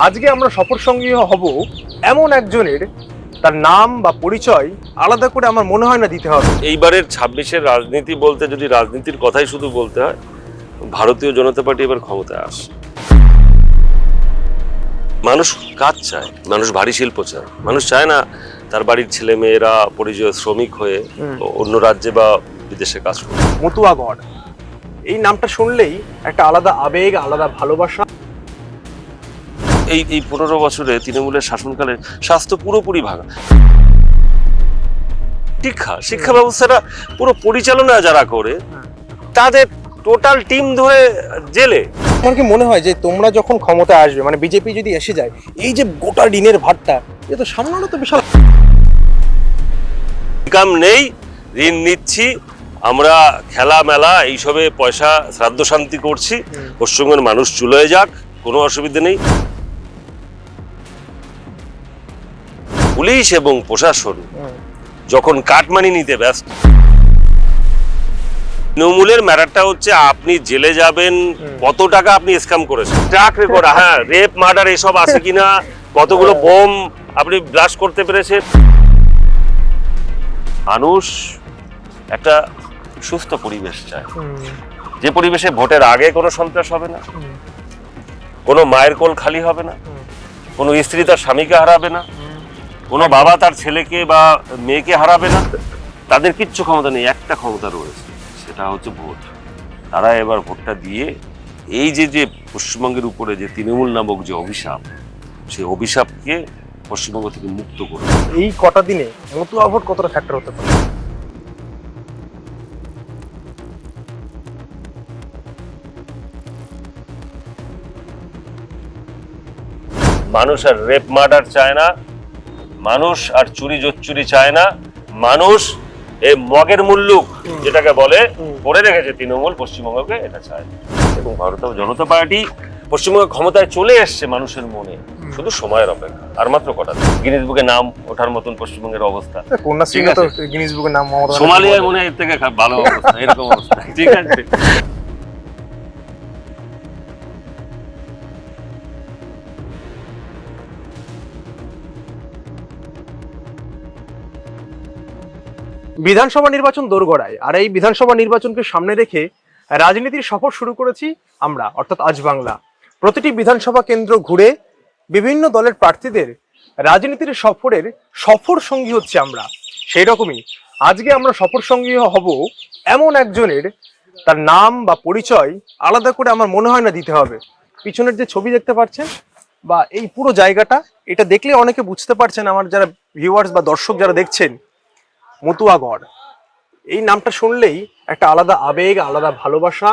আজকে আমরা সফর সঙ্গী হব এমন একজনের, তার নাম বা পরিচয় আলাদা করে আমার মনে হয় না দিতে হবে। এইবারের ২৬-এর রাজনীতি বলতে যদি রাজনীতির কথাই শুধু বলতে হয়, ভারতীয় জনতা পার্টি এবার ক্ষমতায় আসে। মানুষ কাজ চায়, মানুষ ভারী শিল্প চায়, মানুষ চায় না তার বাড়ির ছেলে মেয়েরা পরিযায়ী শ্রমিক হয়ে অন্য রাজ্যে বা বিদেশে কাজ করে। মতুয়াগড়, এই নামটা শুনলেই একটা আলাদা আবেগ, আলাদা ভালোবাসা। এই ১৫ বছরে তৃণমূলের শাসনকালে স্বাস্থ্য পুরোপুরি ভাঙা। শিক্ষা ব্যবস্থাটা পুরো পরিচালনা যারা করে তাদের টোটাল টিম ধরে জেলে। আমার কি মনে হয় যে তোমরা যখন ক্ষমতায় আসবে, মানে বিজেপি যদি এসে যায়, এই যে গোটা ঋণের ভারটা এ তো সামলানো তো বিশাল। ইনকাম নেই, ঋণ নিচ্ছি, আমরা খেলা মেলা এইসবে পয়সা শ্রাদ্ধ শান্তি করছি, পশ্চিমবঙ্গের মানুষ চুলোয় যাক, কোনো অসুবিধা নেই। পুলিশ এবং প্রশাসন যখন কাটমানি নিতে ব্যস্ত, তৃণমূলের ম্যাটারটা হচ্ছে আপনি জেলে যাবেন, কত টাকা আপনি স্ক্যাম করেছেন, ট্র্যাক রেকর্ড, হ্যাঁ রেপ মার্ডার এসব আছে কিনা, কতগুলো বোম আপনি ব্লাস্ট করতে পেরেছেন। মানুষ একটা সুস্থ পরিবেশ চায়, যে পরিবেশে ভোটের আগে কোনো সন্ত্রাস হবে না, কোনো মায়ের কোল খালি হবে না, কোনো স্ত্রী তার স্বামীকে হারাবে না, কোনো বাবা তার ছেলেকে বা মেয়েকে হারাবে না। তাদের কিচ্ছু ক্ষমতা নেই, একটা ক্ষমতা রয়েছে, সেটা হচ্ছে ভোট। তারা এবার ভোটটা দিয়ে এই যে পশ্চিমবঙ্গের উপরে যে তৃণমূল নামক যে অভিশাপ, সেই অভিশাপকে পশ্চিমবঙ্গ থেকে মুক্ত করবে। এই কটা দিনে মতুয়া ভোট কতটা ফ্যাক্টর হতে পারে? মানুষ আর রেপ মার্ডার চায় না, মানুষ আর চুরি জোচ্চুরি চায় না, মানুষ এই মগের মুল্লুক যেটাকে বলে করে রেখেছে তৃণমূল পশ্চিমবঙ্গকে, এটা চায়। এবং ভারতীয় জনতা পার্টি পশ্চিমবঙ্গ ক্ষমতায় চলে এসছে মানুষের মনে, শুধু সময়ের অপেক্ষা। আর মাত্র কটা দিন, গিনেস বুকে নাম ওঠার মতন পশ্চিমবঙ্গের অবস্থা। কন্যাশ্রী তো গিনেস বুকের নাম, সোমালিয়ায় মনে হয় এর থেকে ভালো অবস্থা, এরকম অবস্থা। ঠিক আছে। বিধানসভা নির্বাচন দোরগোড়ায়, আর এই বিধানসভা নির্বাচনকে সামনে রেখে রাজনীতির সফর শুরু করেছি আমরা, অর্থাৎ আজ বাংলা। প্রতিটি বিধানসভা কেন্দ্র ঘুরে বিভিন্ন দলের প্রার্থীদের রাজনীতির সফর সঙ্গী হচ্ছে আমরা। সেই রকমই আজকে আমরা সফর সঙ্গী হব এমন একজনের, তার নাম বা পরিচয় আলাদা করে আমার মনে হয় না দিতে হবে। পিছনের যে ছবি দেখতে পাচ্ছেন বা এই পুরো জায়গাটা, এটা দেখলে অনেকে বুঝতে পারছেন, আমার যারা ভিউয়ার্স বা দর্শক যারা দেখছেন, মতুয়াগড়, এই নামটা শুনলেই একটা আলাদা আবেগ, আলাদা ভালোবাসা,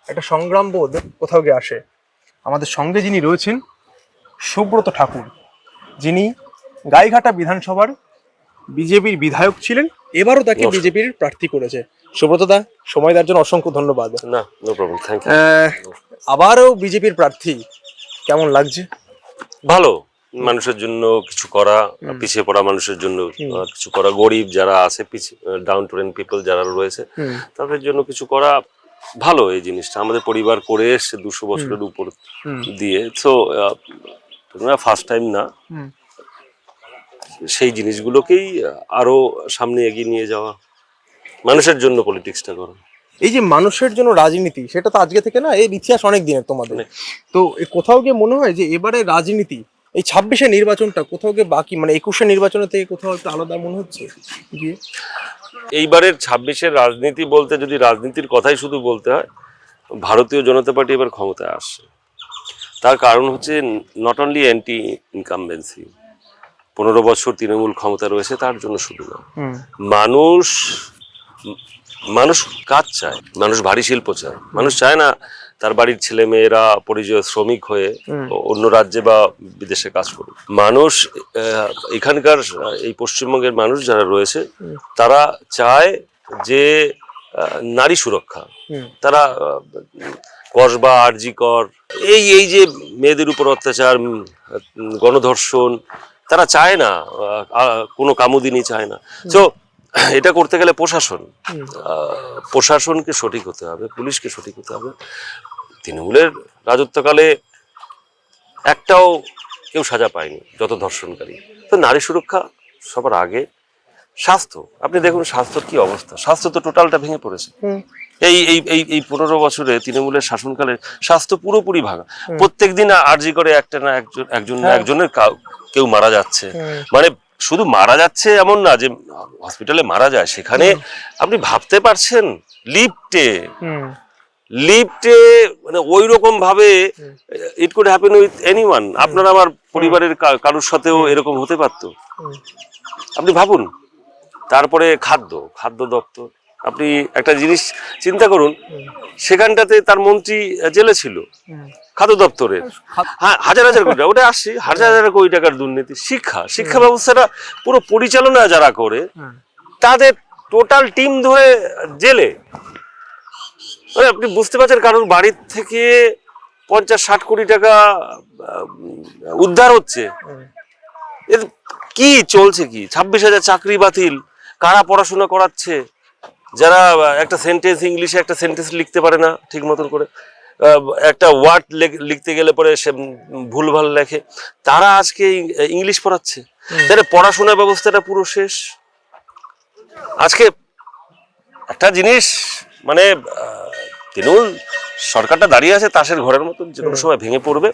একটা সংগ্রাম বোধ কোথাও গিয়ে আসে। আমাদের সঙ্গে যিনি রয়েছেন, সুব্রত ঠাকুর, যিনি গাইঘাটা বিধানসভার বিজেপির বিধায়ক ছিলেন, এবারও তাকে বিজেপির প্রার্থী করেছে। সুব্রত দা, সময় দেওয়ার জন্য অসংখ্য ধন্যবাদ। না, নো প্রবলেম, থ্যাংক ইউ। আবারও বিজেপির প্রার্থী, কেমন লাগছে? ভালো, মানুষের জন্য কিছু করা, পিছিয়ে পড়া মানুষের জন্য কিছু করা, গরিব যারা আছে, ডাউন টু আর্থ পিপল যারা রয়েছে, তাদের জন্য কিছু করা ভালো। এই জিনিসটা আমাদের পরিবার করে এসছে ২০০ বছরের উপর দিয়ে, সো ফার্স্ট টাইম না। সেই জিনিসগুলোকেই আরো সামনে এগিয়ে নিয়ে যাওয়া, মানুষের জন্য পলিটিক্সটা করা। এই যে মানুষের জন্য রাজনীতি, সেটা তো আজকে থেকে না, এর ইতিহাস অনেক দিনের তোমাদের। তো কোথাও গিয়ে মনে হয় যে এবারে রাজনীতি, এই ২৬শে নির্বাচনটা কোথাও গিয়ে বাকি, মানে ২১শে নির্বাচনের থেকে কোথাও একটু আলাদা মনে হচ্ছে গিয়ে। এইবারের ২৬-এর রাজনীতি বলতে যদি রাজনীতির কথাই শুধু বলতে হয়, ভারতীয় জনতা পার্টি এবার ক্ষমতায় আসছে। তার কারণ হচ্ছে নট অনলি অ্যান্টি ইনকামবেন্সি, ১৫ বছর তৃণমূল ক্ষমতা রয়েছে তার জন্য শুধু না, মানুষ কাজ চায়, মানুষ ভারী শিল্প চায়, মানুষ চায় না তার বাড়ির ছেলে মেয়েরা পরিযায়ী শ্রমিক হয়ে অন্য রাজ্যে বা বিদেশে কাজ করুক। মানুষ এখানকার এই পশ্চিমবঙ্গের মানুষ যারা রয়েছে, তারা চায় যে নারী সুরক্ষা, তারা কসবা, আরজি কর, এই যে মেয়েদের উপর অত্যাচার, গণধর্ষণ, তারা চায় না, কোনো কামুদিনী চায় না। তো এটা করতে গেলে প্রশাসনকে সঠিক হতে হবে, পুলিশকে সঠিক হতে হবে। তৃণমূলের রাজত্বকালে একটাও কেউ সাজা পায়নি যত ধর্ষণকারী। তো নারী সুরক্ষা সবার আগে। স্বাস্থ্য, আপনি দেখুন স্বাস্থ্যের কি অবস্থা, স্বাস্থ্য তো টোটালটা ভেঙে পড়েছে। এই এই এই এই 15 বছরে তৃণমূলের শাসনকালে স্বাস্থ্য পুরোপুরি ভাঙা। প্রত্যেকদিন আরজি করে একটা না একজন না একজনের কেউ মারা যাচ্ছে। মানে শুধু মারা যাচ্ছে এমন না যে হসপিটালে মারা যায়, সেখানে আপনি ভাবতে পারছেন লিফটে মানে ওই রকম ভাবে it could happen with anyone. আপনার আমার পরিবারের কারোর সাথেও এরকম হতে পারতো। আপনি ভাবুন। তারপরে খাদ্য দপ্তর, আপনি একটা জিনিস চিন্তা করুন, সেখানটাতে তার মন্ত্রী জেলে ছিল খাদ্য দপ্তরের। হ্যাঁ, হাজার হাজার কোটি, ওটা আসছি, হাজার হাজার কোটি টাকার দুর্নীতি। শিক্ষা ব্যবস্থাটা পুরো পরিচালনা যারা করে তাদের টোটাল টিম ধরে জেলে। মানে আপনি বুঝতে পারছেন, কারোর বাড়ির থেকে 50-60 কোটি টাকা উদ্ধার হচ্ছে। এর কি চলছে কি? 26,000 চাকরি বাতিল। কারা পড়াশোনা করাচ্ছে? যারা একটা সেন্টেন্স ইংলিশে একটা সেন্টেন্স লিখতে পারে না ঠিক মতন করে, একটা ওয়ার্ড লিখতে গেলে পরে সে ভুলভাল লেখে, তারা আজকে ইংলিশ পড়াচ্ছে। তাহলে পড়াশোনা ব্যবস্থাটা পুরো শেষ। আজকে একটা জিনিস মানে তৃণমূল সরকারটা দাঁড়িয়ে আছে তাসের ঘরের মতন, যে কোনো সময় ভেঙে পড়বে,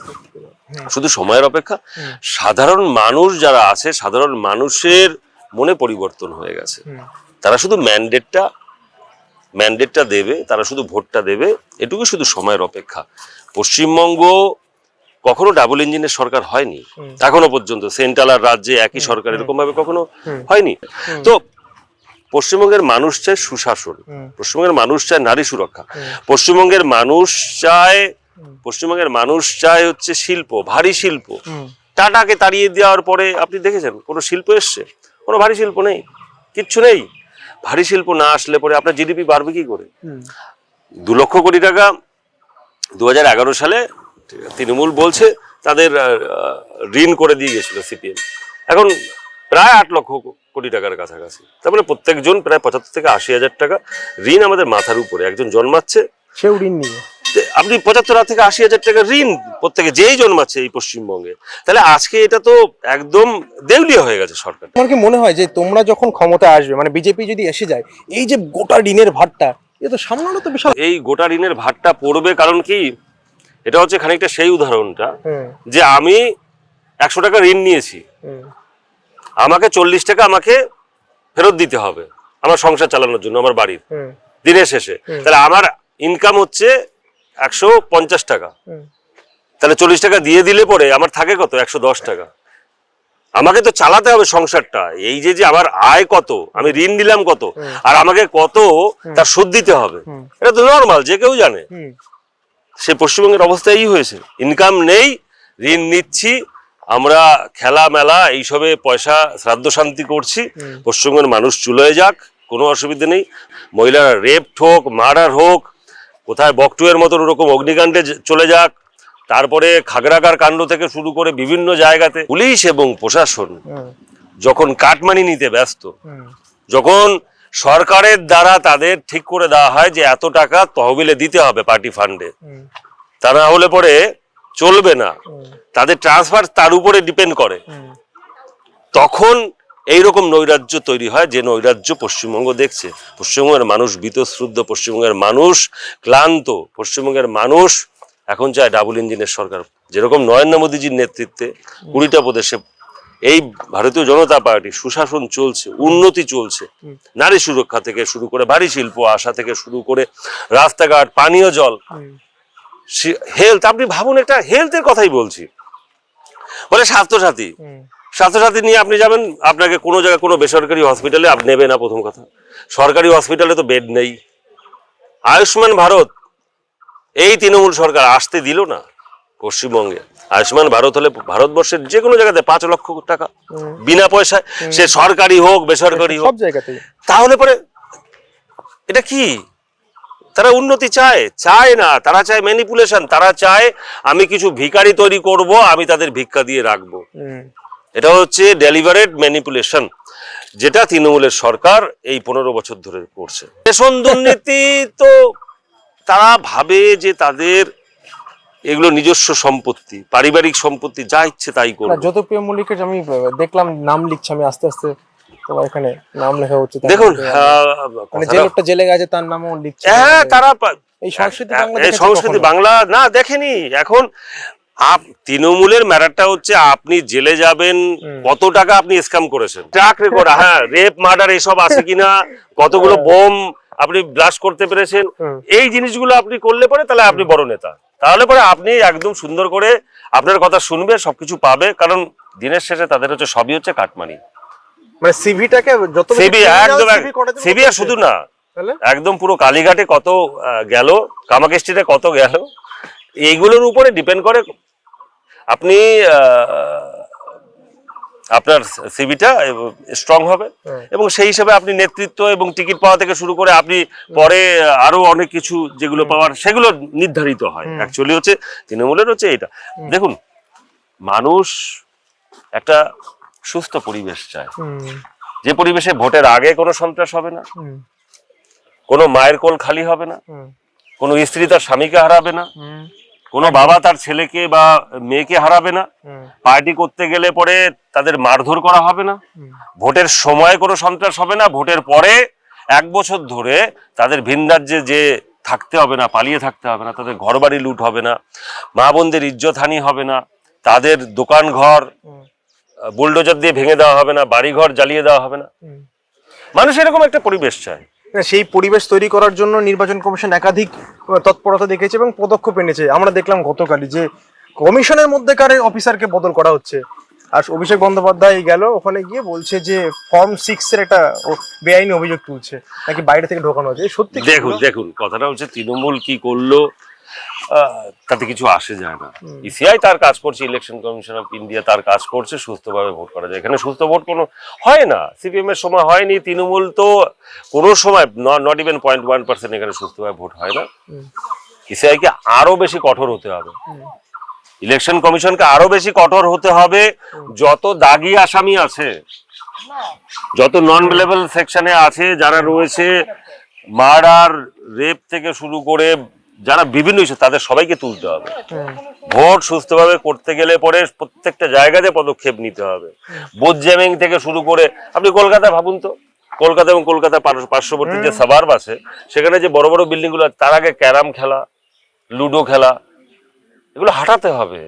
শুধু সময়ের অপেক্ষা। সাধারণ মানুষ যারা আছে, সাধারণ মানুষের মনে পরিবর্তন হয়ে গেছে। তারা শুধু ম্যান্ডেটটা দেবে, তারা শুধু ভোটটা দেবে, এটুকু শুধু সময়ের অপেক্ষা। পশ্চিমবঙ্গ কখনো ডাবল ইঞ্জিনের সরকার হয়নি এখনো পর্যন্ত। সেন্ট্রাল আর রাজ্যে একই সরকার এরকম ভাবে কখনো হয়নি। তো পশ্চিমবঙ্গের মানুষ চায় সুশাসন, পশ্চিমবঙ্গের মানুষ চায় নারী সুরক্ষা, পশ্চিমবঙ্গের মানুষ চায় হচ্ছে শিল্প, ভারী শিল্প। টাটাকে তাড়িয়ে দেওয়ার পরে আপনি দেখেছেন কোনো শিল্প এসছে? কোনো ভারী শিল্প নেই, কিচ্ছু নেই। ভারী শিল্প না আসলে পরে আপনার জিডিপি বাড়বে কি করে? 2 লক্ষ কোটি টাকা 2011 সালে তৃণমূল বলছে তাদের ঋণ করে দিয়ে গেছিল সিপিএম, এখন প্রায় 8 লক্ষ কোটি টাকার কাছাকাছি। তার মানে প্রত্যেকজন প্রায় 75 থেকে 80 হাজার টাকা ঋণ আমাদের মাথার উপরে। একজন জন্মাচ্ছে, সেও ঋণ নিয়ে আপনি 75 থেকে 80 হাজার টাকা ঋণ প্রত্যেকে যেই জন্মাচ্ছে এই পশ্চিমবঙ্গে। তাহলে আজকে এটা তো একদম দেউলিয়া হয়ে গেছে সরকার। আমার কি মনে হয় যে তোমরা যখন ক্ষমতা আসবে, মানে বিজেপি যদি এসে যায়, এই যে গোটা ঋণের ভারটা, এ তো সামলানো তো বিশাল। এই গোটা ঋণের ভারটা পড়বে কারণ কি? এটা হচ্ছে খানিকটা সেই উদাহরণটা যে আমি 100 টাকা ঋণ নিয়েছি, আমাকে 40 টাকা আমাকে ফেরত দিতে হবে আমার সংসার চালানোর জন্য, আমার বাড়ির দিনের শেষে। তাহলে আমার ইনকাম হচ্ছে 150 টাকা, তাহলে 40 টাকা দিয়ে দিলে পরে আমার থাকে কত? 110 টাকা। আমাকে তো চালাতে হবে সংসারটা। এই যে আমার আয় কত, আমি ঋণ নিলাম কত, আর আমাকে কত তার সুদ দিতে হবে, এটা তো নর্মাল, যে কেউ জানে। সে পশ্চিমবঙ্গের অবস্থা এই হয়েছে, ইনকাম নেই, ঋণ নিচ্ছি, আমরা খেলা মেলা এইসবে পয়সা শ্রাদ্ধ শান্তি করছি। পশ্চিমবঙ্গের মানুষ চুলোয় যাক, কোনো অসুবিধা নেই। মহিলারা রেপ হোক, মার্ডার হোক, কোথায় বকটুয়ের মতন ওরকম অগ্নিকাণ্ডে চলে যাক, তারপরে খাগড়াগার কাণ্ড থেকে শুরু করে বিভিন্ন জায়গাতে পুলিশ এবং প্রশাসন যখন কাটমানি নিতে ব্যস্ত, যখন সরকারের দ্বারা তাদের ঠিক করে দেওয়া হয় যে এত টাকা তহবিলে দিতে হবে পার্টি ফান্ডে, তা না হলে পরে চলবে না, তাদের ট্রান্সফার তার উপরে ডিপেন্ড করে, তখন এইরকম নৈরাজ্য তৈরি হয়, যে নৈরাজ্য পশ্চিমবঙ্গ দেখছে। পশ্চিমবঙ্গের মানুষ বীতশ্রদ্ধ, পশ্চিমবঙ্গের মানুষ ক্লান্ত, পশ্চিমবঙ্গের মানুষ এখন চায় ডাবল ইঞ্জিনের সরকার। যেরকম নরেন্দ্র মোদীজির নেতৃত্বে 20টা প্রদেশে এই ভারতীয় জনতা পার্টি সুশাসন চলছে, উন্নতি চলছে, নারী সুরক্ষা থেকে শুরু করে ভারী শিল্প আসা থেকে শুরু করে রাস্তাঘাট, পানীয় জল, হেলথ। আপনি ভাবুন, একটা হেলথের কথাই বলছি, বলে স্বাস্থ্যসাথী নিয়ে আপনি যাবেন, আপনাকে কোনো জায়গায় কোনো বেসরকারি হসপিটালে আপনি নেবে না। প্রথম কথা, সরকারি হসপিটালে তো বেড নেই। আয়ুষ্মান ভারত এই তৃণমূল সরকার আসতে দিল না পশ্চিমবঙ্গে। আয়ুষ্মান ভারত হলে ভারতবর্ষের যে কোনো জায়গাতে 5 লক্ষ টাকা বিনা পয়সায়, সে সরকারি হোক বেসরকারি হোক, তাহলে পরে এটা কি? তারা উন্নতি চায় না, তারা চায় ম্যানিপুলেশন, তারা চায় আমি কিছু ভিখারি তৈরি করব, আমি তাদের ভিক্ষা দিয়ে রাখবো। এটা হচ্ছে ডেলিভারেট ম্যানিপুলেশন, যেটা তৃণমূলের সরকার এই 15 বছর ধরে করছে। রেশন দুর্নীতি তো তারা ভাবে যে তাদের এগুলো নিজস্ব সম্পত্তি, পারিবারিক সম্পত্তি, যা ইচ্ছে তাই না, করবে। জ্যোতিপ্রিয় মল্লিকের আমি দেখলাম নাম লিখছে, আমি আস্তে আস্তে তোমার এখানে নাম লেখা হচ্ছে তার দেখুন মধ্যে মানে যে লোকটা জেলে গেছে তার নামও লিখছে। হ্যাঁ, তারা এই সংস্কৃতি বাংলা এই দেখেছো সংস্কৃতি কখনো? বাংলা না দেখেনি। এখন তৃণমূলের ম্যাটারটা হচ্ছে আপনি জেলে যাবেন, কত টাকা আপনি স্ক্যাম করেছেন, ট্র্যাক রেকর্ড, হ্যাঁ, রেপ মার্ডার এসব আছে কিনা, কতগুলো বোম আপনি ব্লাস্ট করতে পেরেছেন, এই জিনিসগুলো আপনি করলে পরে তাহলে আপনি বড় নেতা। তাহলে পরে আপনি একদম সুন্দর করে আপনার কথা শুনবে, সবকিছু পাবে। কারণ দিনের শেষে তাদের হচ্ছে সবই হচ্ছে কাটমানি। মানে সিভিটাকে যত সিবি একদম, সিবি আর শুধু না, একদম পুরো কালীঘাটে কত গেল, কামাকেষ্টিতে কত গেল, এইগুলোর উপরে ডিপেন্ড করে আপনি আপনার সিভিটা স্ট্রং হবে, এবং সেই হিসাবে আপনি নেতৃত্ব এবং টিকিট পাওয়া থেকে শুরু করে আপনি পরে আরো অনেক কিছু যেগুলো পাওয়ার সেগুলো নির্ধারিত হয়। অ্যাকচুয়ালি হচ্ছে তৃণমূলের হচ্ছে এটা। দেখুন, মানুষ একটা সুস্থ পরিবেশ চায়, যে পরিবেশে ভোটের আগে কোনো সন্ত্রাস হবে না, কোনো মায়ের কোল খালি হবে না, কোনো স্ত্রী তার স্বামীকে হারাবে না, কোনো বাবা তার ছেলেকে বা মেয়েকে হারাবে না, পার্টি করতে গেলে পরে তাদের মারধর করা হবে না, ভোটের সময় কোনো সন্ত্রাস হবে না, ভোটের পরে 1 বছর ধরে তাদের ভিন রাজ্যে যে থাকতে হবে না, পালিয়ে থাকতে হবে না, তাদের ঘর বাড়ি লুট হবে না, মা বোনদের ইজ্জতহানি হবে না, তাদের দোকান ঘর বুলডোজার দিয়ে ভেঙে দেওয়া হবে না, বাড়ি ঘর জ্বালিয়ে দেওয়া হবে না। মানুষ এরকম একটা পরিবেশ চায়। সেই পরিবেশ তৈরি করার জন্য নির্বাচন কমিশন একাধিক তৎপরতা দেখেছে এবং পদক্ষেপ এনেছে। আমরা দেখলাম গতকালই যে কমিশনের মধ্যেকার অফিসারকে বদল করা হচ্ছে। আর অভিষেক বন্দ্যোপাধ্যায় গেল, ওখানে গিয়ে বলছে যে ফর্ম 6 এর একটা বেআইনি অভিযোগ তুলছে, নাকি বাইরে থেকে ঢোকানো হচ্ছে। সত্যি দেখুন কথাটা হচ্ছে তৃণমূল কি করলো তাতে কিছু আসে যায় না। ইসিআই তার কাজ করছে, ইলেকশন কমিশন অফ ইন্ডিয়া তার কাজ করছে, সুস্থভাবে ভোট করা যায়। এখানে সুস্থ ভোট কোনো হয় না, সিপিএম এর সময় হয়নি, তৃণমূল তো কোনো সময় নট ইভেন 0.1% এখানে সুস্থভাবে ভোট হয় না। ইসিআই কে আরো বেশি কঠোর হতে হবে, ইলেকশন কমিশনকে আরো বেশি কঠোর হতে হবে। যত দাগি আসামি আছে, যত নন বেলেবল সেকশনে আছে যারা রয়েছে, মার্ডার রেপ থেকে শুরু করে যারা বিভিন্ন ইস্যু, তাদের সবাইকে তুলতে হবে। ভোট সুস্থভাবে করতে গেলে পরে প্রত্যেকটা জায়গাতে পদক্ষেপ নিতে হবে। বুথ জ্যামিং থেকে শুরু করে, আপনি কলকাতা ভাবুন তো, কলকাতা এবং কলকাতা পার্শ্ববর্তী যে সাবার্ব আছে, সেখানে যে বড় বড় বিল্ডিং গুলো, তার আগে ক্যারাম খেলা, লুডো খেলা, এগুলো হাঁটাতে হবে।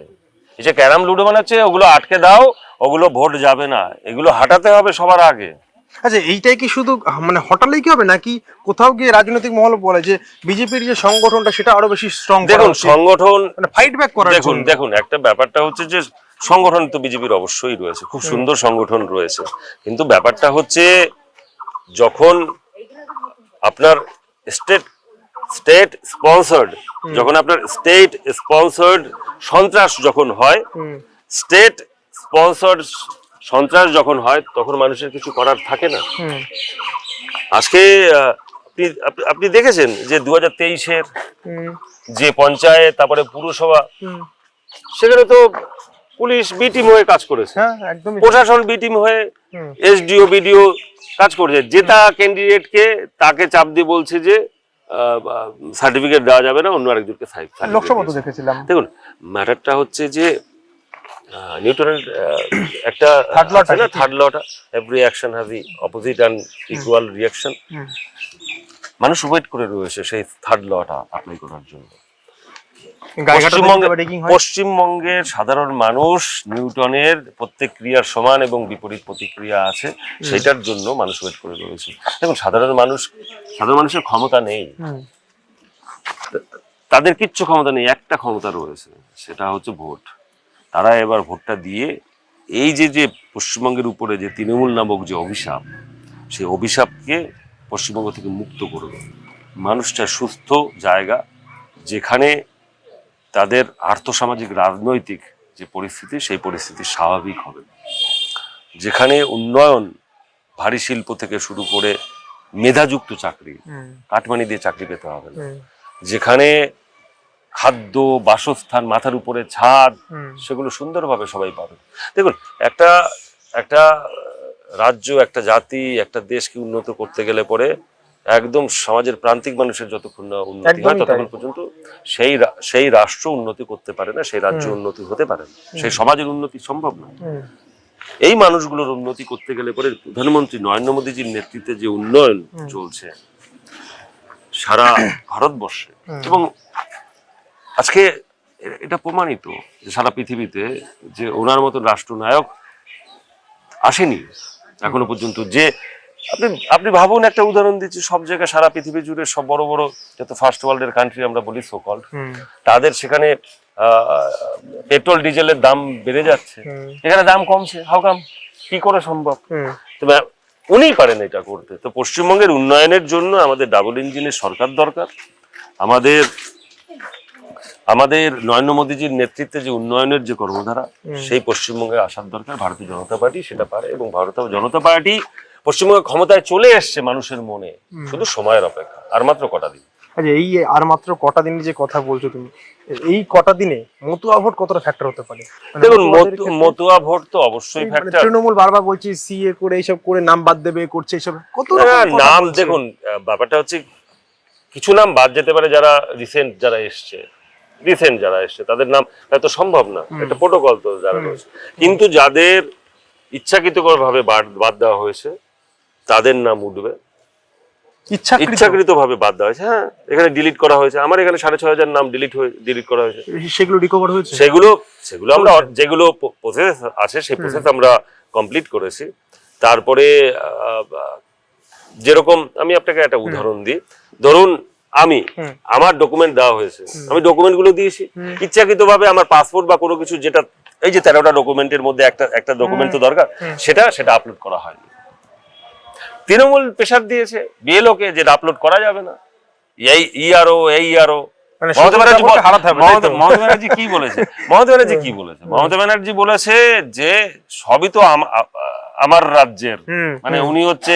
এই যে ক্যারাম লুডো বানাচ্ছে, ওগুলো আটকে দাও, ওগুলো ভোট যাবে না, এগুলো হাঁটাতে হবে সবার আগে। আচ্ছা, এইটাই কি শুধু মানে হটালেই কি হবে, নাকি কোথাও গিয়ে রাজনৈতিক মহল বলে যে বিজেপির যে সংগঠনটা সেটা আরো বেশি স্ট্রং? দেখুন, সংগঠন মানে ফাইট ব্যাক করার জন্য দেখুন একটা ব্যাপারটা হচ্ছে যে সংগঠন তো বিজেপির অবশ্যই রয়েছে, খুব সুন্দর সংগঠন রয়েছে, কিন্তু ব্যাপারটা হচ্ছে যখন আপনার স্টেট স্পন্সর্ড, যখন আপনার স্টেট স্পন্সর্ড সন্ত্রাস যখন হয়, স্টেট স্পন্সর্ড সন্ত্রাস যখন হয়, তখন মানুষের কিছু করার থাকে না। আজকে আপনি দেখেছেন যে 2023-এর যে পঞ্চায়েত, তারপরে পুরসভা, সেখানে তো পুলিশ বি টিম হয়ে কাজ করেছে, প্রশাসন বি টিম হয়ে, এসডিও বিডিও কাজ করেছে। জেতা ক্যান্ডিডেটকে তাকে চাপ দিয়ে বলছে যে সার্টিফিকেট দেওয়া যাবে না, অন্য আরেকজনকে দেখেছিলাম। দেখুন, ম্যাটারটা হচ্ছে যে নিউটনের একটা থার্ড লটা, every action has the opposite and equal reaction. মানুষ ওয়েট করে রয়েছে সেই থার্ড লটা অ্যাপ্লাই করার জন্য। পশ্চিমবঙ্গের সাধারণ মানুষ নিউটনের প্রত্যেক ক্রিয়ার সমান এবং বিপরীত প্রতিক্রিয়া আছে, সেটার জন্য মানুষ ওয়েট করে রয়েছে। দেখুন, সাধারণ মানুষের ক্ষমতা নেই, তাদের কিচ্ছু ক্ষমতা নেই, একটা ক্ষমতা রয়েছে, সেটা হচ্ছে ভোট। তারা এবার ভোটটা দিয়ে এই যে পশ্চিমবঙ্গের উপরে যে তৃণমূল নামক যে অভিশাপ, সেই অভিশাপকে পশ্চিমবঙ্গ থেকে মুক্ত করবে। মানুষটা সুস্থ জায়গা, যেখানে তাদের আর্থসামাজিক রাজনৈতিক যে পরিস্থিতি, সেই পরিস্থিতি স্বাভাবিক হবে, যেখানে উন্নয়ন, ভারী শিল্প থেকে শুরু করে মেধাযুক্ত চাকরি, কাটমানি দিয়ে চাকরি পেতে হবে না, যেখানে খাদ্য, বাসস্থান, মাথার উপরে ছাদ, সেগুলো সুন্দরভাবে সবাই পাবে। দেখুন, একটা রাজ্য, একটা জাতি, একটা দেশকে উন্নত করতে গেলে পরে একদম সমাজের প্রান্তিক মানুষের যতক্ষণ না উন্নতি হয় ততক্ষণ পর্যন্ত সেই রাষ্ট্র উন্নতি করতে পারে না, সেই রাজ্য উন্নতি হতে পারে না, সেই সমাজের উন্নতি সম্ভব না। এই মানুষগুলোর উন্নতি করতে গেলে পরে প্রধানমন্ত্রী নরেন্দ্র মোদীজির নেতৃত্বে যে উন্নয়ন চলছে সারা ভারতবর্ষে, এবং আজকে এটা প্রমাণিত যে সারা পৃথিবীতে যে ওনার মতন রাষ্ট্রনায়ক আসেনি এখনো পর্যন্ত। যে আপনি ভাবুন, একটা উদাহরণ দিচ্ছি, সব জায়গায় সারা পৃথিবী জুড়ে সব বড় বড় যত ফার্স্ট ওয়ার্ল্ডের কান্ট্রি আমরা বলি সোকল্ড, তাদের সেখানে পেট্রোল ডিজেলের দাম বেড়ে যাচ্ছে, এখানে দাম কমছে। How come? কি করে সম্ভব? তবে উনিই পারেন এটা করতে। তো পশ্চিমবঙ্গের উন্নয়নের জন্য আমাদের ডাবল ইঞ্জিনের সরকার দরকার। আমাদের নরেন্দ্র মোদীজির নেতৃত্বে যে উন্নয়নের যে কর্মধারা, সেই পশ্চিমবঙ্গে আসার দরকার। ভারতীয় জনতা পার্টি সেটা পারে, এবং ভারতীয় জনতা পার্টি পশ্চিমবঙ্গে ক্ষমতায় চলে এসছে মানুষের মনে, শুধু সময়ের অপেক্ষা। আর মাত্র কটা দিন। আচ্ছা, এই আর মাত্র কটা দিন যে কথা বলছো তুমি, এই কটা দিনে মতুয়া ভোট কতটা ফ্যাক্টর হতে পারে? দেখুন, মতুয়া ভোট তো অবশ্যই ফ্যাক্টর। তৃণমূল বারবার বলছি সিএ করে এইসব করে নাম বাদ দেবে, করছে এইসব কত নাম। দেখুন, ব্যাপারটা হচ্ছে কিছু নাম বাদ যেতে পারে যারা রিসেন্ট যারা এসছে তাদের নাম হয়তো সম্ভব না, একটা প্রোটোকল তো যারা রয়েছে। কিন্তু যাদের ইচ্ছাকৃতভাবে বাদ দেওয়া হয়েছে তাদের নাম উঠবে, ইচ্ছাকৃত ভাবে বাদ দেওয়া হয়েছে। হ্যাঁ, এখানে ডিলিট করা হয়েছে। আমার এখানে 6,500 নাম ডিলিট করা হয়েছে। সেগুলো রিকভার হয়েছে। সেগুলো আমরা যেগুলো প্রসেস আছে সেই প্রসেস আমরা কমপ্লিট করেছি। তারপরে যেরকম আমি আপনাকে একটা উদাহরণ দিই, ধরুন আমার ডকুমেন্ট দেওয়া হয়েছে, আমি ডকুমেন্ট গুলো দিয়েছি ইচ্ছাকৃত ভাবে। আমার পাসপোর্ট বা কোনো কিছু, যেটা এই যে 13টা ডকুমেন্টের মধ্যে একটা ডকুমেন্ট তো দরকার, সেটা আপলোড করা হয়নি। তৃণমূল প্রেসার দিয়েছে বিএলও কে যে আপলোড করা যাবে না। মমতা ব্যানার্জি কি বলেছে? মমতা ব্যানার্জি বলেছে যে সবই তো আমার রাজ্যের, মানে উনি হচ্ছে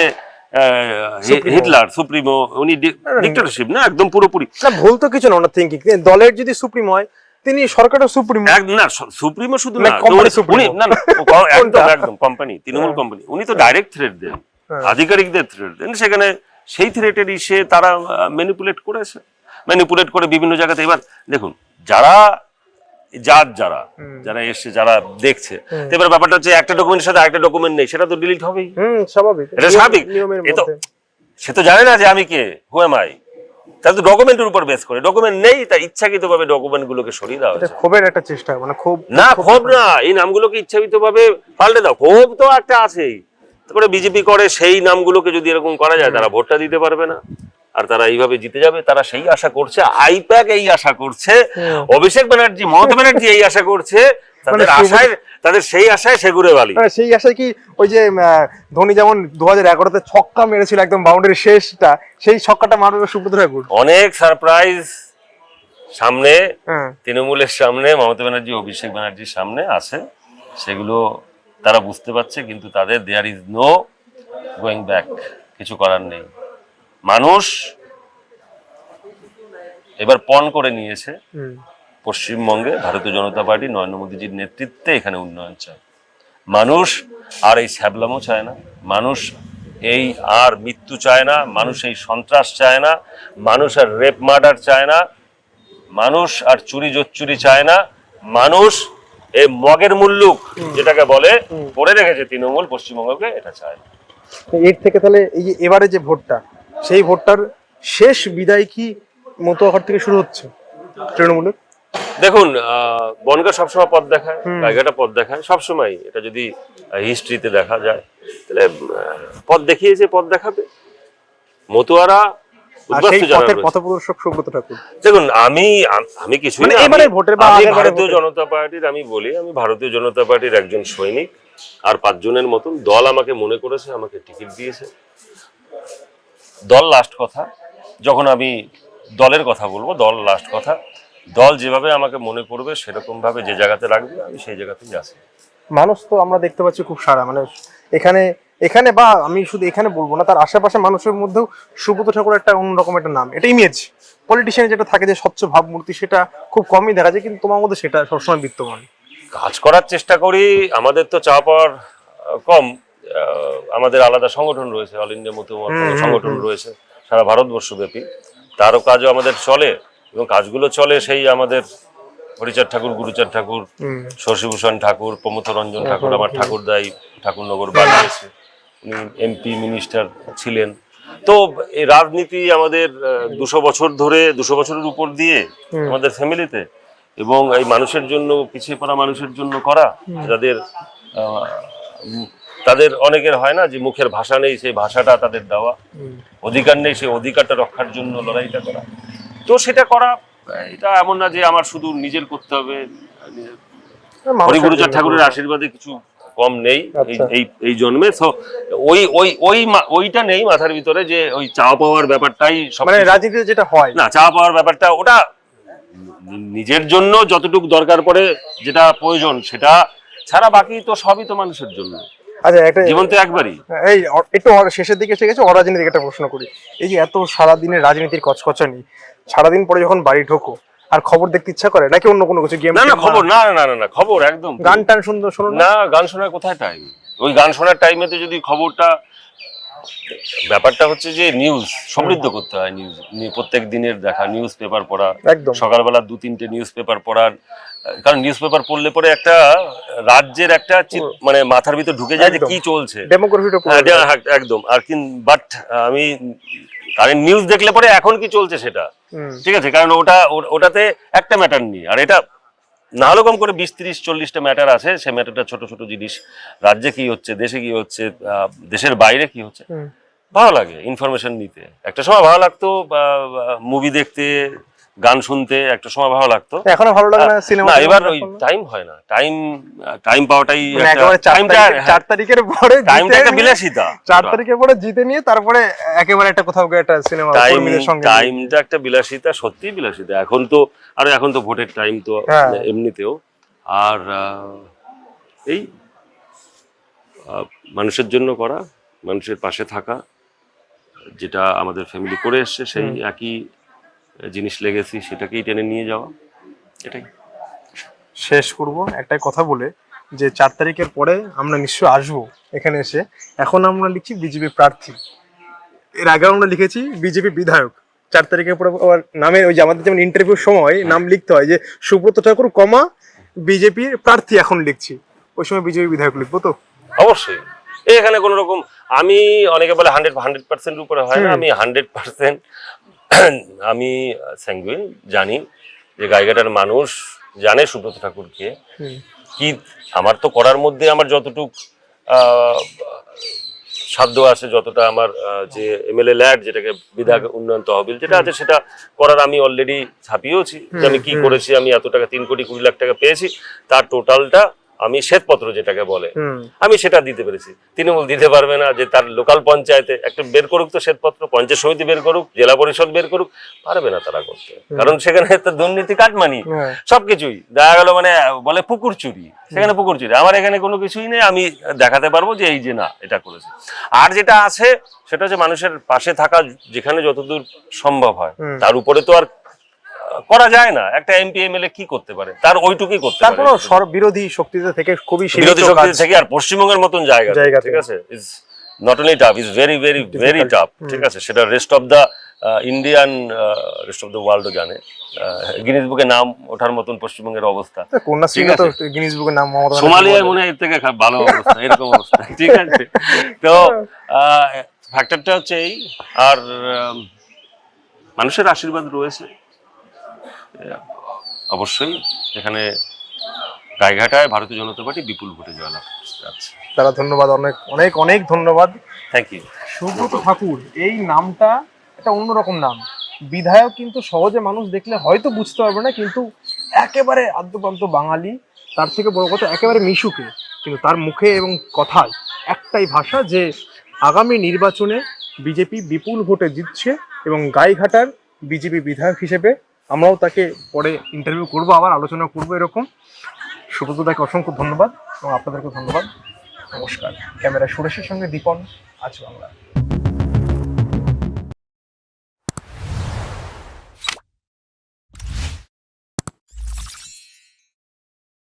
হিটলার সুপ্রিমো, উনি ডিক্টেটরশিপ না একদম পুরোপুরি। ভুল তো কিছু না ওনার থিংকিং। দলের যদি সুপ্রিমো হয় তিনি সরকারের সুপ্রিমো। না, সুপ্রিমো শুধু না, একদম কোম্পানি, তৃণমূল কোম্পানি। উনি তো ডাইরেক্ট থ্রেট দেন, আধিকারিকদের থ্রেট দেন। সেখানে সেই থ্রেটেরই তারা ম্যানিপুলেট করে বিভিন্ন জায়গাতে। এবার দেখুন, যারা এসছে, যারা দেখছে, এবার ব্যাপারটা হচ্ছে একটা ডকুমেন্টের সাথে আরেকটা ডকুমেন্ট নেই, সেটা তো ডিলিট হবেই। স্বাভাবিক, এটা স্বাভাবিক। সে তো জানে না যে আমি কে, হু এম আই। তাহলে তো ডকুমেন্টের উপর বেস করে, ডকুমেন্ট নেই তাই ইচ্ছাকৃতভাবে ডকুমেন্ট গুলোকে সরিয়ে দেওয়া হয়েছে। ক্ষোভের একটা চেষ্টা, মানে ক্ষোভ না, এই নামগুলোকে ইচ্ছাকৃতভাবে পাল্টে দাও। ক্ষোভ তো একটা আছেই। তারপরে বিজেপি করে সেই নামগুলোকে যদি এরকম করা যায়, তারা ভোটটা দিতে পারবে না, আর তারা এইভাবে জিতে যাবে। তারা সেই আশা করছে, আইপ্যাক এই আশা করছে, অভিষেক ব্যানার্জি, মমতা ব্যানার্জি এই আশা করছে। তাদের সেই আশায় সেগুড়ে বালি। সেই আশায় কি ওই যে ধোনি যেমন 2011-তে ছক্কা মেরেছিল একদম বাউন্ডারি শেষটা, সেই ছক্কাটা মারবে সুব্রত ঠাকুর। অনেক সারপ্রাইজ সামনে, তৃণমূলের সামনে, মমতা ব্যানার্জি, অভিষেক ব্যানার্জির সামনে আছে। সেগুলো তারা বুঝতে পারছে, কিন্তু তাদের there is no going back, কিছু করার নেই। মানুষ এবার পণ করে নিয়েছে পশ্চিমবঙ্গে ভারতীয় জনতা পার্টি নরেন্দ্র মোদীজির নেতৃত্বে এখানে উন্নয়ন চায়। মানুষ আর এই ছ্যাবলামও চায় না, মানুষ এই আর মৃত্যু চায় না, মানুষ এই সন্ত্রাস চায় না, মানুষ আর রেপ মার্ডার চায় না, মানুষ আর চুরি জোচ্চুরি চায় না। মানুষ এই মগের মুল্লুক যেটাকে বলে করে রেখেছে তৃণমূল পশ্চিমবঙ্গকে, এটা চায় না। এর থেকে তাহলে এই যে এবারে যে ভোটটা, সেই ভোটটার শেষ বিদায় কি মতুয়াঘাট থেকে শুরু হচ্ছে তৃণমূলের? দেখুন, বনগা সবসময় পথ দেখায়, জায়গাটা পথ দেখায় সবসময়। এটা যদি হিস্ট্রিতে দেখা যায়, তাহলে পথ দেখিয়েছে, পথ দেখাবে। মতুয়ারা দেখুন, আমি কিছুই না, ভারতীয় জনতা পার্টির, আমি বলি আমি ভারতীয় জনতা পার্টির একজন সৈনিক। আর 5 জনের মতন দল আমাকে মনে করেছে, আমাকে টিকিট দিয়েছে। দল লাস্ট কথা। যখন আমি দলের কথা বলবো, দল লাস্ট কথা। দল যেভাবে আমাকে মনে করবে, সেরকম ভাবে যে জায়গাতে রাখবে, আমি সেই জায়গাতেই আছি। মানুষ তো আমরা দেখতে পাচ্ছি খুব সারা, মানে এখানে বা আমি শুধু এখানে বলবো না, তার আশেপাশে মানুষের মধ্যেও সুব্রত ঠাকুর একটা অন্যরকম একটা নাম, এটা ইমেজ। পলিটিশিয়ান যেটা থাকে যে স্বচ্ছ ভাবমূর্তি, সেটা খুব কমই দেখা যায়, কিন্তু তোমার মধ্যে সেটা সবসময় বিদ্যমান। কাজ করার চেষ্টা করি। আমাদের তো চাওয়া পাওয়ার কম। আমাদের আলাদা সংগঠন রয়েছে, অল ইন্ডিয়া মতুয়া সংগঠন রয়েছে, সারা ভারতবর্ষব্যাপী, তারও কাজও আমাদের চলে এবং কাজগুলো চলে সেই আমাদের হরিচাঁদ ঠাকুর, গুরুচাঁদ ঠাকুর, শশীভূষণ ঠাকুর, প্রমথ রঞ্জন ঠাকুর, আমার ঠাকুরদাই ঠাকুরনগর বাড়ি এসে উনি এমপি মিনিস্টার ছিলেন। তো এই রাজনীতি আমাদের 200 বছর ধরে, 200 বছরের উপর দিয়ে আমাদের ফ্যামিলিতে, এবং এই মানুষের জন্য, পিছিয়ে পড়া মানুষের জন্য করা, যাদের তাদের অনেকের হয় না যে মুখের ভাষা নেই, সেই ভাষাটা তাদের দেওয়া, অধিকার নেই সেই অধিকারটা রক্ষার জন্য লড়াইটা করা। তো সেটা করা, এটা এমন না যে আমার শুধু নিজের করতে হবে, হরিগুরুচাঁদ ঠাকুরের আশীর্বাদে কিছু কম নেই এই জন্মে। ওইটা নেই মাথার ভিতরে যে ওই চাওয়া পাওয়ার ব্যাপারটাই মানে রাজনীতিতে যেটা হয় না, চাওয়া পাওয়ার ব্যাপারটা ওটা নিজের জন্য যতটুকু দরকার পড়ে, যেটা প্রয়োজন সেটা ছাড়া বাকি তো সবই তো মানুষের জন্য। আচ্ছা, একটা জীবন তো একবারই। এই একটু শেষের দিকে এসে গেছে, অরাজনীতিকে একটা প্রশ্ন করি। এই যে এত সারাদিনের রাজনীতির কচকচানি, সারাদিন পরে যখন বাড়ি ঢোকো আর খবর দেখতে ইচ্ছা করে নাকি অন্য কোনো কিছু? গেম? না না, খবর না না না না, খবর একদম। গান টান সুন্দর শোনো না, গান শোনার কোথায় টাইম? ওই গান শোনার টাইমেতে যদি খবরটা, ব্যাপারটা হচ্ছে যে নিউজ সমৃদ্ধ করতে হয়, নিউজ প্রত্যেক দিনের দেখা, নিউজ পেপার পড়া, সকালবেলা 2-3টে নিউজ পেপার পড়ার, কারণ নিউজ পেপার পড়লে পরে একটা রাজ্যের একটা মানে মাথার ভিতর ঢুকে যায় যে কি চলছে, একদম। আর বাট আমি কারেন্ট নিউজ দেখলে পরে এখন কি চলছে সেটা ঠিক আছে, কারণ ওটাতে একটা ম্যাটার নেই, আর এটা না হলেও কম করে 20-30-40টা ম্যাটার আছে। সে ম্যাটারটা ছোট ছোট জিনিস, রাজ্যে কি হচ্ছে, দেশে কি হচ্ছে, দেশের বাইরে কি হচ্ছে, ভালো লাগে ইনফরমেশন নিতে। একটা সময় ভালো লাগতো মুভি দেখতে, গান শুনতে, একটা সময় ভালো লাগতো, এখনো ভালো লাগে না সিনেমা। না, এবার ওই টাইম হয় না, টাইম পাওয়াটাই 4 তারিখের পরে টাইমটা একটা বিলাসিতা, 4 তারিখের পরে জিতে নিয়ে তারপরে একেবারে একটা কোথাও গিয়ে একটা সিনেমা কর্মীদের সঙ্গে, টাইমটা একটা বিলাসিতা, সত্যিই বিলাসিতা। এখন তো ভোটের টাইম তো এমনিতেও, আর এই মানুষের জন্য করা, মানুষের পাশে থাকা, যেটা আমাদের ফ্যামিলি করে এসছে, সেই একই জিনিস লেগেছি, সেটাকেই টেনে নিয়ে যাওয়া, এটাই। শেষ করব একটাই কথা বলে যে 4 তারিখের পরে আমরা নিশ্চয়ই আসবো এখানে এসে। এখন আমরা লিখছি বিজেপি প্রার্থী, এর আগে আমরা লিখেছি বিজেপি বিধায়ক। 4 তারিখের পরে আবার নামে ওই যে আমাদের যেমন ইন্টারভিউর সময় নাম লিখতে হয় যে সুব্রত ঠাকুর কমা বিজেপি প্রার্থী, এখন লিখছি, ওই সময় বিজেপি বিধায়ক লিখবো তো অবশ্যই। এখানে কোন রকম, আমি অনেকে বলে 100% উপরে হয় না, আমি 100% আমি স্যাঙ্গুইন, জানি যে গাইঘাটার মানুষ জানে সুব্রত ঠাকুরকে কি। আমার তো করার মধ্যে আমার যতটুক সাধ্য আছে, যতটা আমার যে এমএলএ ল্যাড, যেটাকে বিধায়ক উন্নয়ন তহবিল যেটা আছে, সেটা করার আমি অলরেডি ছাপিয়েওছি যে আমি কি করেছি। আমি এত টাকা 3,20,00,000 টাকা পেয়েছি, তার টোটালটা আমি শ্বেতপত্র যেটাকে বলে, আমি সেটা দিতে পেরেছি। তৃণমূল দিতে পারবে না, যে তার লোকাল পঞ্চায়েতে একটা বের করুক তো শ্বেতপত্র, পঞ্চায়েত সমিতি বের করুক, জেলা পরিষদ বের করুক, পারবে না তারা করতে, কারণ সেখানে তো দুর্নীতি, কাটমানি, সবকিছুই দেখা গেল, মানে বলে পুকুর চুরি, সেখানে পুকুর চুরি। আমার এখানে কোনো কিছুই নেই, আমি দেখাতে পারবো যে এই যে না, এটা করেছে। আর যেটা আছে সেটা হচ্ছে মানুষের পাশে থাকা, যেখানে যতদূর সম্ভব হয়, তার উপরে তো আর করা যায় না। একটা এমপি এমএলএ কি করতে পারে, তার ওইটুকুই করতে পারে, তারপর বিরোধী শক্তিতে থেকে, খুবই বিরোধী শক্তি থেকে। আর পশ্চিমবঙ্গের মতন জায়গা, ঠিক আছে, is not only tough, is very very very tough, ঠিক আছে। সেটা rest of the Indian, rest of the ওয়ার্ল্ডও জানে। গিনিস বুকে নাম ওঠার মতন পশ্চিমবঙ্গের অবস্থা, সোমালিয়ায় মনে হয় এর থেকে ভালো অবস্থা, এরকম অবস্থা, ঠিক আছে। তো ফ্যাক্টরটা হচ্ছে এই, আর মানুষের আশীর্বাদ রয়েছে অবশ্যই। এখানে গাইঘাটায় ভারতীয় জনতা পার্টি বিপুল ভোটে জয়লাভ যাচ্ছে। তারা ধন্যবাদ, অনেক অনেক অনেক ধন্যবাদ, থ্যাংক ইউ। সুব্রত ঠাকুর এই নামটা একটা অন্যরকম নাম। বিধায়ক কিন্তু সহজে মানুষ দেখলে হয়তো বুঝতে পারবে না, কিন্তু একেবারে আদ্যপ্রান্ত বাঙালি, তার থেকে বড় কথা একেবারে মিশুকে, কিন্তু তার মুখে এবং কথায় একটাই ভাষা যে আগামী নির্বাচনে বিজেপি বিপুল ভোটে জিতছে, এবং গাইঘাটার বিজেপি বিধায়ক হিসেবে আমরাও তাকে পরে ইন্টারভিউ করবো, আবার আলোচনা করবো এরকম। সুব্রত দাকে অসংখ্য ধন্যবাদ এবং আপনাদেরকে ধন্যবাদ। নমস্কার। ক্যামেরা সুরেশের সঙ্গে দীপন, আজ বাংলা।